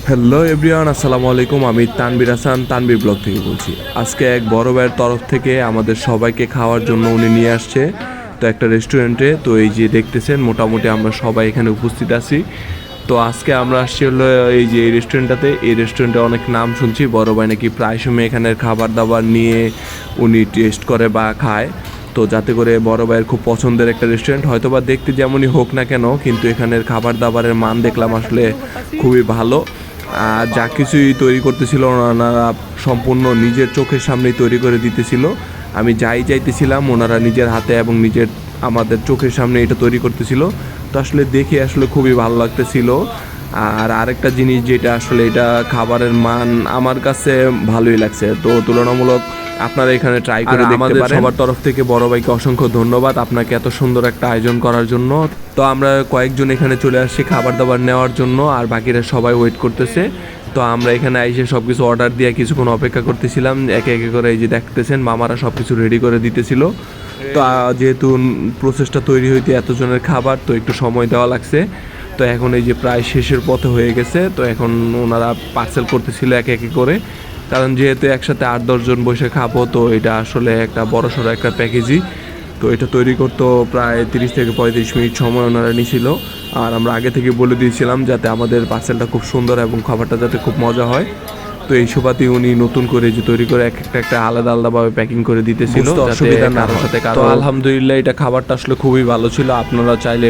Hello everyone, আসসালামু আলাইকুম। আমি তানবীর হাসান, তানবীর ব্লগ থেকে বলছি। আজকে এক বড় ভাইয়ের তরফ থেকে আমাদের সবাইকে খাওয়ার জন্য উনি নিয়ে আসছে তো একটা রেস্টুরেন্টে। তো এই যে দেখতেছেন মোটামুটি আমরা সবাই এখানে উপস্থিত আছি। তো আজকে আমরা আসছি হলো এই যে এই রেস্টুরেন্টটাতে। এই রেস্টুরেন্টে অনেক নাম শুনছি, বড় ভাই নাকি প্রায় সময় এখানের খাবার দাবার নিয়ে উনি টেস্ট করে বা খায়। তো যাতে করে বড় ভাইয়ের খুব পছন্দের একটা রেস্টুরেন্ট, হয়তো বা দেখতে যেমনই হোক না কেন, কিন্তু এখানের খাবার দাবারের মান দেখলাম আসলে খুবই ভালো। আর যা কিছুই তৈরি করতেছিল ওনারা সম্পূর্ণ নিজের চোখের সামনেই তৈরি করে দিতেছিল। আমি যাই যাইতেছিলাম ওনারা নিজের হাতে এবং নিজের আমাদের চোখের সামনে এটা তৈরি করতেছিল। তো আসলে দেখে আসলে খুবই ভালো লাগতেছিল। আর আরেকটা জিনিস যেটা আসলে এটা খাবারের মান আমার কাছে ভালোই লাগছে। তো তুলনামূলক আপনারা এখানে ট্রাই করে দেখতে পারেন। সবার তরফ থেকে বড় ভাইকে অসংখ্য ধন্যবাদ আপনাকে এত সুন্দর একটা আয়োজন করার জন্য। তো আমরা কয়েকজন এখানে চলে আসছি খাবার দাবার নেওয়ার জন্য, আর বাকিরা সবাই ওয়েট করতেছে। তো আমরা এখানে এসে সব কিছু অর্ডার দিয়ে কিছুক্ষণ অপেক্ষা করতেছিলাম। একে একে করে এই যে দেখতেছেন মামারা সব কিছু রেডি করে দিতেছিল। তো যেহেতু প্রসেসটা তৈরি হইতে এতজনের খাবার, তো একটু সময় দেওয়া লাগছে। তো এখন এই যে প্রায় শেষের পথে হয়ে গেছে। তো এখন ওনারা পার্সেল করতেছিল একে একে করে, কারণ যেহেতু একসাথে 8-10 জন বসে খাবো, তো এটা আসলে একটা বড়সড় একটা প্যাকেজই। তো এটা তৈরি করতেও প্রায় 30 থেকে 35 মিনিট সময় ওনারা নিয়েছিল। আর আমরা আগে থেকে বলে দিয়েছিলাম যাতে আমাদের পার্সেলটা খুব সুন্দর এবং খাবারটা যাতে খুব মজা হয়। তো এই সুবাদে উনি নতুন করে যে তৈরি করে এক একটা আলাদা আলাদাভাবে প্যাকিং করে দিতেছিল, অসুবিধা না হয়। তো আলহামদুলিল্লাহ এটা খাবারটা আসলে খুবই ভালো ছিল। আপনারা চাইলে